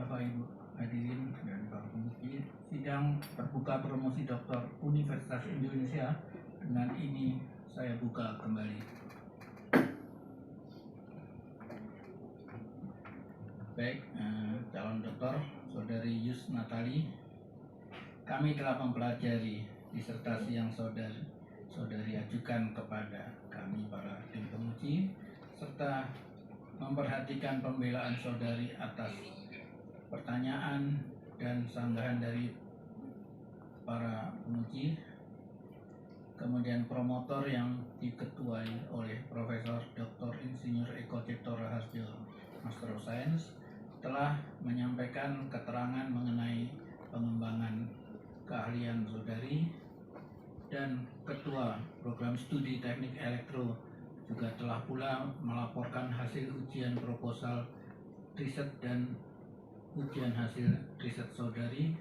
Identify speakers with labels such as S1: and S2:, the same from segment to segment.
S1: Bapak Ibu hadirin dan Pak Pemuji, sidang terbuka promosi Doktor Universitas Indonesia dengan ini saya buka kembali. Baik, calon doktor Saudari Yus Natali, kami telah mempelajari disertasi yang saudari ajukan kepada kami para tim penguji serta memperhatikan pembelaan saudari atas pertanyaan dan sanggahan dari para penguji, kemudian promotor yang diketuai oleh Profesor Dr. Insinyur Eko Cipto Rahardjo, Master of Science, telah menyampaikan keterangan mengenai pengembangan keahlian saudari, dan Ketua Program Studi Teknik Elektro juga telah pula melaporkan hasil ujian proposal riset dan ujian hasil riset saudari.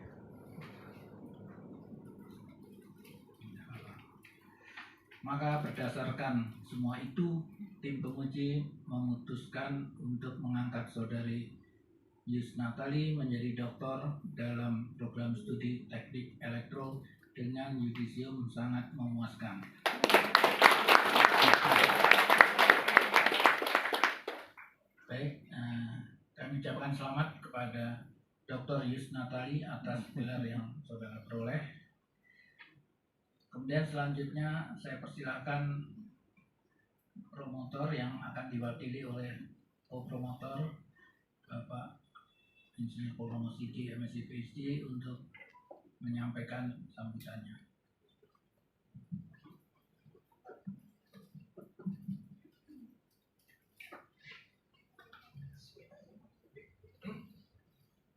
S1: Maka berdasarkan semua itu, tim penguji memutuskan untuk mengangkat saudari Yus Natali menjadi doktor dalam program studi teknik elektro dengan yudisium sangat memuaskan. Baik, kami ucapkan selamat kepada Dr. Yus Natali atas gelar yang saudara peroleh. Kemudian selanjutnya saya persilahkan promotor yang akan diwakili oleh co-promotor Bapak Insinyur Purnomo Sidi, MSc PhD, untuk menyampaikan sambutannya.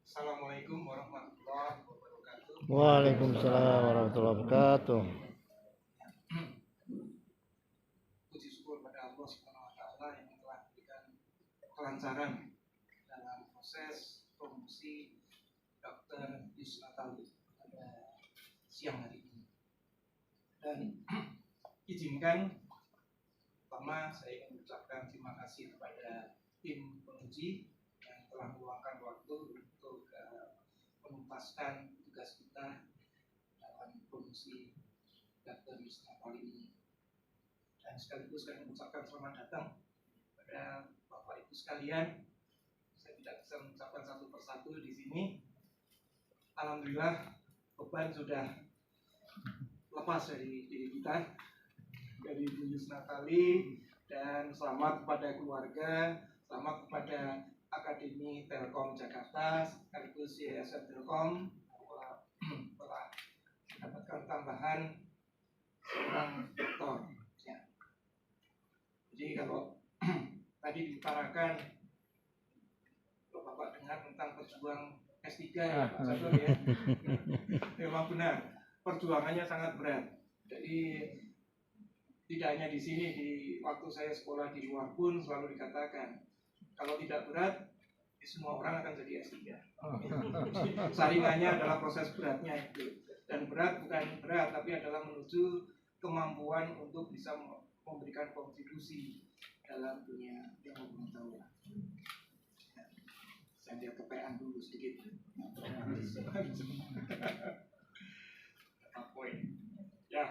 S2: Assalamualaikum warahmatullahi wabarakatuh.
S3: Waalaikumsalam warahmatullahi wabarakatuh.
S2: Puji syukur pada Allah Subhanahu wa taala yang telah memberikan kelancaran dalam proses promosi Dr. Yus Natali pada siang hari ini. Dan izinkan pertama saya ingin mengucapkan terima kasih kepada tim penguji yang telah meluangkan waktu untuk menuntaskan tugas kita dalam promosi Dr. Yus Natali ini. Dan sekaligus saya mengucapkan selamat datang pada Bapak Ibu sekalian. Saya tidak bisa mengucapkan satu persatu di sini. Alhamdulillah beban sudah lepas dari diri kita, dari Ibu Yus Natali, dan selamat kepada keluarga, selamat kepada Akademi Telkom Jakarta, sekaligus Yayasan Telkom telah mendapatkan tambahan seorang doktor. Ya. Jadi kalau tadi diutarakan, kalau Bapak dengar tentang pejuang S3 ya Pak Sador ya, memang benar perjuangannya sangat berat. Jadi tidak hanya di sini, di waktu saya sekolah di luar pun selalu dikatakan kalau tidak berat, semua orang akan jadi S3. Saringannya adalah proses beratnya itu. Dan berat bukan berat, tapi adalah menuju kemampuan untuk bisa memberikan kontribusi dalam dunia ilmu pengetahuan. Saya lihat kepean dulu sedikit. Poin. Ya.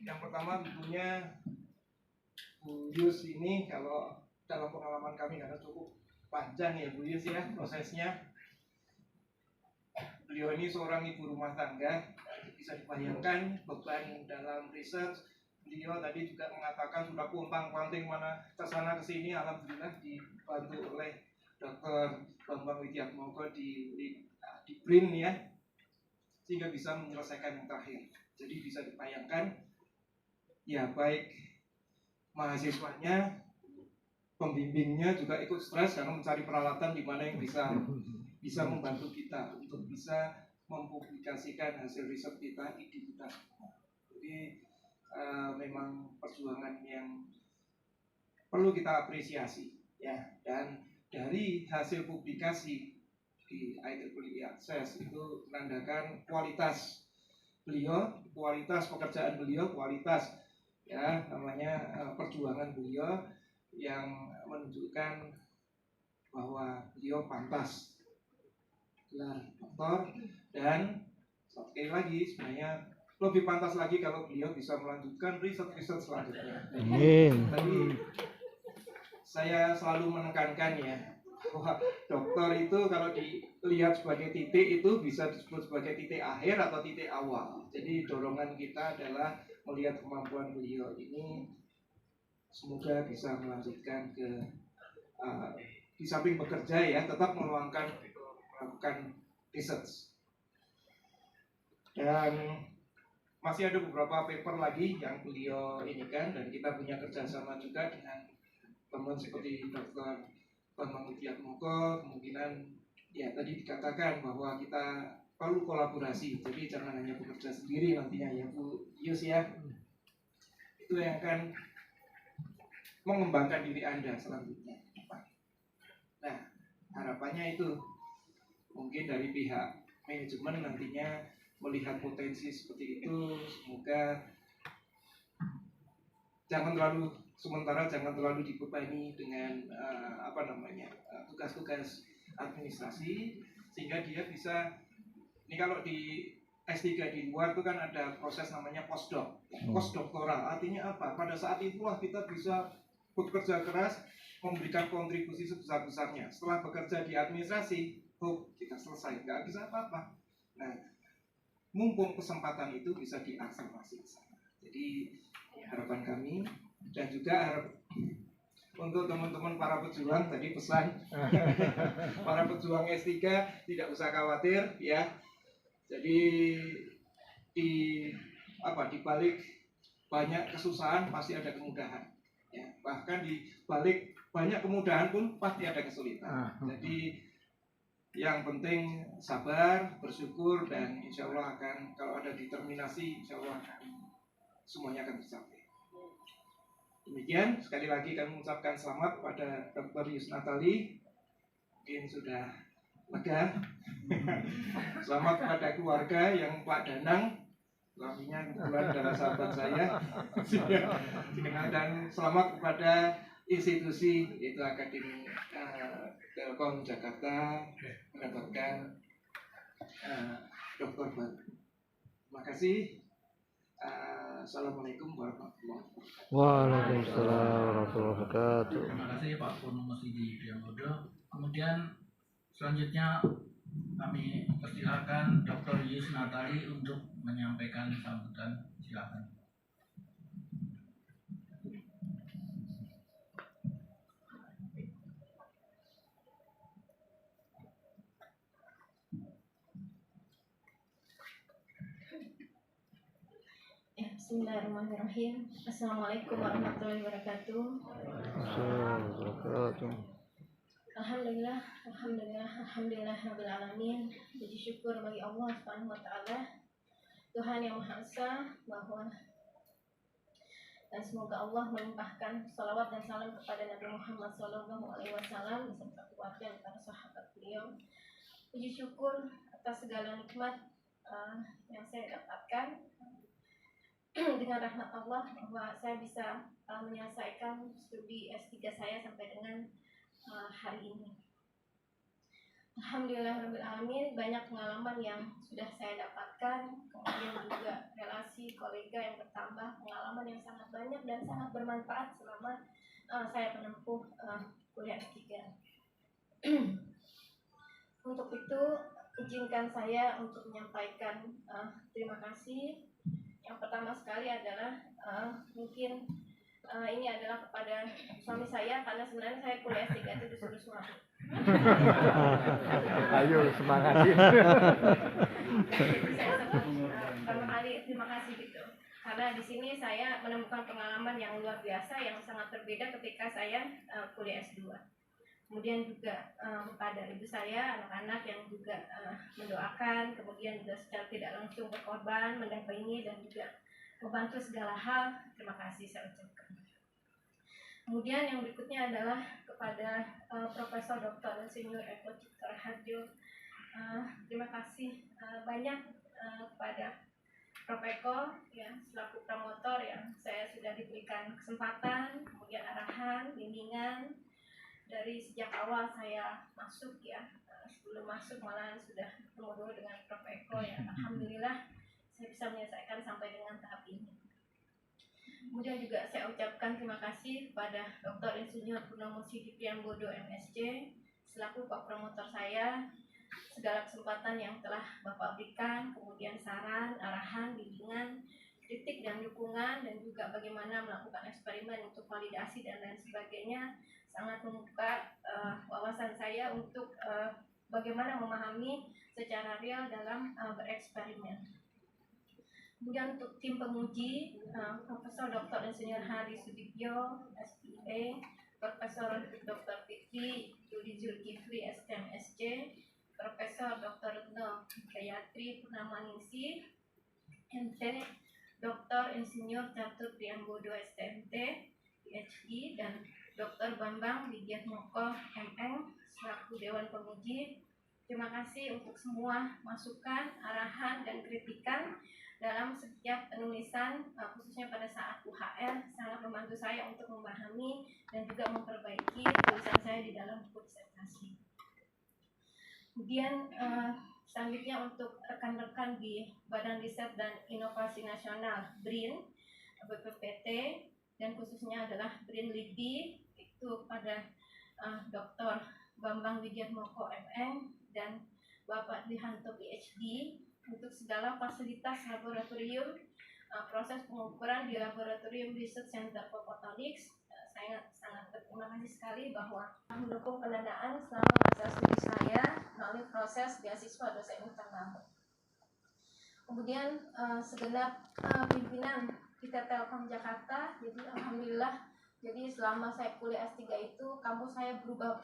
S2: Yang pertama tentunya Bu Yus ini, kalau dalam pengalaman kami karena cukup panjang ya Bu Yus ya prosesnya. Beliau ini seorang ibu rumah tangga, bisa dibayangkan beban dalam riset. Beliau tadi juga mengatakan sudah pontang-panting mana kesana kesini, alhamdulillah dibantu oleh Dr. Bambang Widyatmoko di BRIN ya, sehingga bisa menyelesaikan yang terakhir. Jadi bisa dibayangkan ya, baik mahasiswanya, pembimbingnya juga ikut stres karena mencari peralatan di mana yang bisa membantu kita untuk bisa mempublikasikan hasil riset kita di kita semua. Jadi memang perjuangan yang perlu kita apresiasi ya. Dan dari hasil publikasi di IEEE Access itu menandakan kualitas beliau, kualitas pekerjaan beliau, kualitas ya namanya perjuangan beliau yang menunjukkan bahwa beliau pantas gelar doktor, dan sekali lagi sebenarnya lebih pantas lagi kalau beliau bisa melanjutkan riset-riset selanjutnya.
S3: Amin.
S2: Tadi saya selalu menekankan ya bahwa dokter itu kalau dilihat sebagai titik itu bisa disebut sebagai titik akhir atau titik awal. Jadi dorongan kita adalah melihat kemampuan beliau ini semoga bisa melanjutkan ke di samping bekerja ya tetap melakukan research. Dan masih ada beberapa paper lagi yang beliau ini kan, dan kita punya kerjasama juga dengan teman seperti Dr. Bambang Widiatmoko. Kemungkinan ya tadi dikatakan bahwa kita perlu kolaborasi, jadi jangan hanya bekerja sendiri nantinya ya Bu Yus ya. Itu yang akan mengembangkan diri Anda selanjutnya. Nah, harapannya itu mungkin dari pihak manajemen nantinya melihat potensi seperti itu, semoga jangan terlalu dibebani dengan tugas-tugas administrasi, sehingga dia bisa, ini kalau di S3 di luar itu kan ada proses namanya postdoktoral. Artinya apa? Pada saat itulah kita bisa bekerja keras, memberikan kontribusi sebesar-besarnya. Setelah bekerja di administrasi, kita selesai, nggak bisa apa-apa. Nah, mumpung kesempatan itu bisa diakselerasi. Jadi harapan kami, dan juga untuk teman-teman para pejuang, tadi pesan para pejuang S3 tidak usah khawatir ya. Jadi di balik banyak kesusahan pasti ada kemudahan ya. Bahkan di balik banyak kemudahan pun pasti ada kesulitan. Jadi yang penting sabar, bersyukur, dan insya Allah akan, kalau ada determinasi, insya Allah semuanya akan tercapai. Demikian, sekali lagi kami mengucapkan selamat pada Dr. Yus Natali. Mungkin sudah lega. Selamat kepada keluarga yang Pak Danang, suaminya kebetulan adalah sahabat saya. Dan selamat kepada institusi, yaitu Akademi Telkom Jakarta, mendapatkan doktor baru. Terima kasih. Assalamualaikum warahmatullahi wabarakatuh.
S3: Waalaikumsalam warahmatullahi wabarakatuh.
S1: Terima kasih Pak Purnomo Sidi Priambodo. Kemudian selanjutnya kami persilakan Dr. Yus Natali untuk menyampaikan sambutan. Silakan.
S4: Bismillahirrahmanirrahim. Assalamualaikum warahmatullahi wabarakatuh.
S3: Assalamualaikum warahmatullahi wabarakatuh.
S4: Alhamdulillah rabbil alamin. Puji syukur bagi Allah Subhanahu wa taala, Tuhan yang Maha Esa, dan semoga Allah melimpahkan salawat dan salam kepada Nabi Muhammad SAW beserta keluarga dan para sahabat beliau. Puji syukur atas segala nikmat yang saya dapatkan dengan rahmat Allah, bahwa saya bisa menyelesaikan studi S3 saya sampai dengan hari ini. Alhamdulillahirrahmanirrahim, banyak pengalaman yang sudah saya dapatkan, kemudian juga relasi kolega yang bertambah, pengalaman yang sangat banyak dan sangat bermanfaat selama saya menempuh kuliah S3. Untuk itu, izinkan saya untuk menyampaikan terima kasih. Yang pertama sekali adalah mungkin ini adalah kepada suami saya, karena sebenarnya saya kuliah S3 itu disuruh suami.
S3: Ayo semangatin.
S4: Pertama kali terima kasih gitu, karena di sini saya menemukan pengalaman yang luar biasa yang sangat berbeda ketika saya kuliah S2. Kemudian juga kepada ibu saya, anak-anak yang juga mendoakan, kemudian juga secara tidak langsung berkorban, mendampingi dan juga membantu segala hal. Terima kasih saya ucapkan. Kemudian yang berikutnya adalah kepada Profesor Dr. Insinyur Eko Cipta Raharjo. Terima kasih banyak kepada Prof. Eko ya, selaku promotor yang saya sudah diberikan kesempatan, kemudian arahan, bimbingan, dari sejak awal saya masuk ya, sebelum masuk malahan sudah bertemu dulu dengan Prof. Eko ya, alhamdulillah saya bisa menyelesaikan sampai dengan tahap ini. Kemudian juga saya ucapkan terima kasih kepada Dr. Insinyur Purnomo Sidi Priambodo MSc selaku promotor saya, segala kesempatan yang telah Bapak berikan, kemudian saran, arahan, bimbingan, kritik dan dukungan, dan juga bagaimana melakukan eksperimen untuk validasi dan lain sebagainya, sangat membuka wawasan saya untuk bagaimana memahami secara real dalam bereksperimen. Kemudian untuk tim penguji, Profesor Dr. Insinyur Hari Sudibyo, SPA, Profesor Dr. Fikri Yudi Zulkifli, STMSC, Profesor Dr. Retno Gayatri Purnamaningsi, MT, Dr. Insinyur Catur Priambodo, STMT, PhD, dan Dr. Bambang Widyatmoko, MM, selaku Dewan Penguji. Terima kasih untuk semua masukan, arahan, dan kritikan dalam setiap penulisan, khususnya pada saat UHR, sangat membantu saya untuk memahami dan juga memperbaiki tulisan saya di dalam buku disertasi. Kemudian selanjutnya untuk rekan-rekan di Badan Riset dan Inovasi Nasional BRIN, BPPT, dan khususnya adalah BRIN LIPI, itu pada Dr. Bambang Widyatmoko MM dan Bapak Dihanto PhD, untuk segala fasilitas laboratorium, proses pengukuran di Laboratorium Research Center for Photonics. Saya sangat berterima kasih sekali bahwa mendukung pendanaan selama masa studi saya melalui proses beasiswa dosen internal. Kemudian segenap pimpinan kita Telkom Jakarta, jadi alhamdulillah, jadi selama saya kuliah S3 itu kampus saya berubah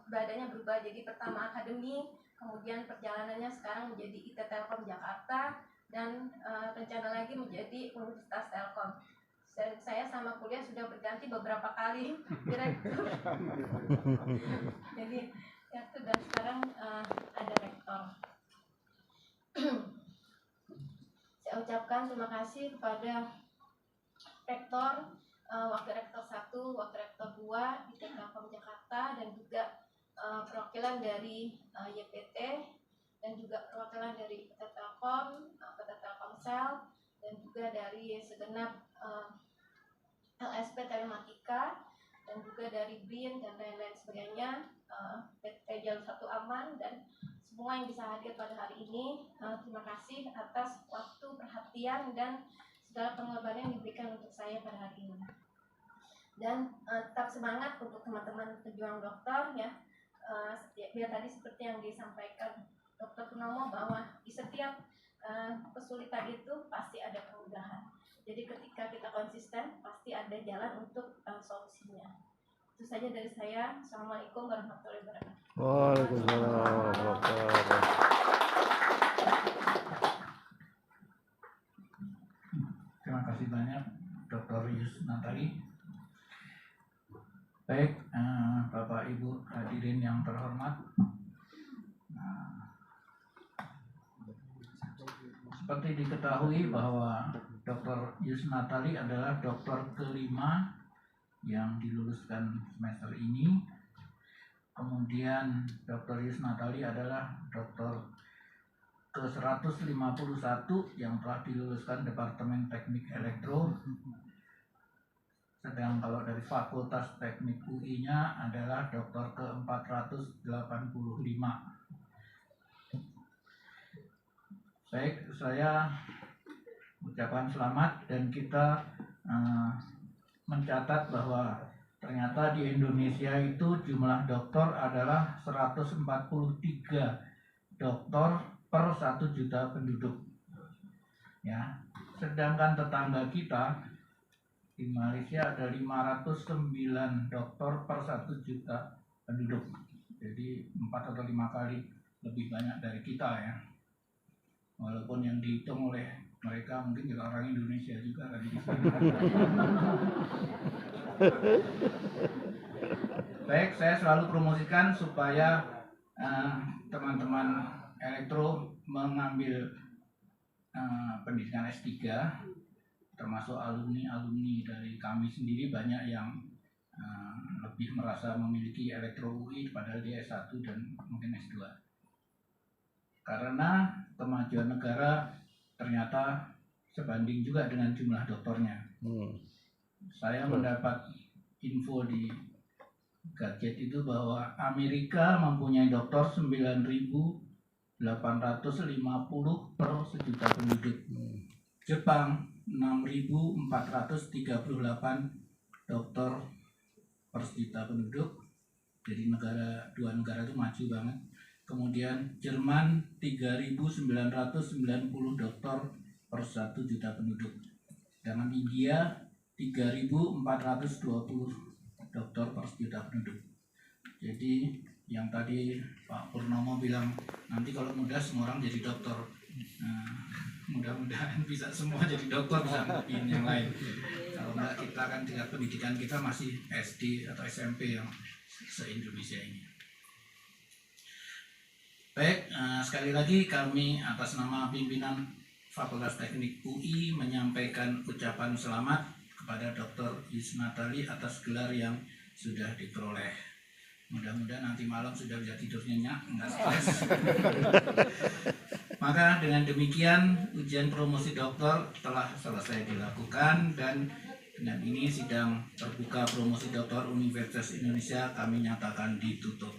S4: badannya berubah. Jadi pertama akademi, kemudian perjalanannya sekarang menjadi IT Telkom Jakarta, dan rencana lagi menjadi Universitas Telkom. Saya sama kuliah sudah berganti beberapa kali direktur. Jadi ya sudah, sekarang ada rektor. Saya ucapkan terima kasih kepada rektor, wakil rektor 1, wakil rektor 2 di Telkom Jakarta, dan juga perwakilan dari YPT, dan juga perwakilan dari PT Telkom, PT Telkomsel, dan juga dari segenap LSP Telematika, dan juga dari BRIN dan lain-lain sebagainya, PT Jalur 1 Aman, dan semua yang bisa hadir pada hari ini. Terima kasih atas waktu, perhatian, dan segala pengorbanan yang diberikan untuk saya pada hari ini. Dan tetap semangat untuk teman-teman pejuang dokter ya. Biar tadi seperti yang disampaikan Dr. Purnomo, bahwa di setiap kesulitan itu pasti ada kemudahan. Jadi ketika kita konsisten pasti ada jalan untuk solusinya. Itu saja dari saya. Assalamualaikum warahmatullahi wabarakatuh.
S3: Waalaikumsalam warahmatullahi wabarakatuh.
S1: Terima kasih banyak Dr. Yusnatali. Baik, Bapak Ibu hadirin yang terhormat, seperti diketahui bahwa Dr. Yusnatali adalah dokter kelima yang diluluskan semester ini. Kemudian Dr. Yusnatali adalah dokter ke-151 yang telah diluluskan Departemen Teknik Elektro. Sedang kalau dari Fakultas Teknik UI-nya adalah dokter ke-485. Baik, saya ucapkan selamat, dan kita mencatat bahwa ternyata di Indonesia itu jumlah dokter adalah 143 dokter per 1 juta penduduk. Ya, sedangkan tetangga kita di Malaysia ada 509 dokter per 1 juta penduduk. Jadi 4 atau 5 kali lebih banyak dari kita ya. Walaupun yang dihitung oleh mereka mungkin juga orang Indonesia juga kan di sana. Baik, saya selalu promosikan supaya teman-teman elektro mengambil pendidikan S3, termasuk alumni dari kami sendiri banyak yang lebih merasa memiliki elektro UI padahal dia S1 dan mungkin S2. Karena kemajuan negara ternyata sebanding juga dengan jumlah doktornya. Saya mendapat info di gadget itu bahwa Amerika mempunyai dokter 9.850 per sejuta penduduk. Jepang 6.438 dokter per sejuta penduduk. Jadi dua negara itu maju banget. Kemudian Jerman 3.990 dokter per 1 juta penduduk. Dengan India 3.420 dokter per juta penduduk. Jadi yang tadi Pak Purnomo bilang nanti kalau muda semua orang jadi dokter. Mudah-mudahan bisa semua jadi dokter, bisa pilih yang lain. Kalau enggak kita kan tingkat pendidikan kita masih SD atau SMP yang se-Indonesia ini. Baik, sekali lagi kami atas nama pimpinan Fakultas Teknik UI menyampaikan ucapan selamat kepada Dr. Yusnatali atas gelar yang sudah diperoleh. Mudah-mudahan nanti malam sudah bisa tidur nyenyak, enggak stres. Maka dengan demikian ujian promosi doktor telah selesai dilakukan dan dengan ini sidang terbuka promosi doktor Universitas Indonesia kami nyatakan ditutup.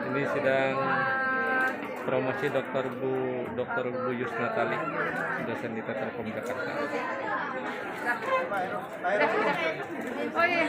S3: Ini sidang promosi Dr. Bu Yusnatali, dosen di Telkom Jakarta.
S5: Oh iya.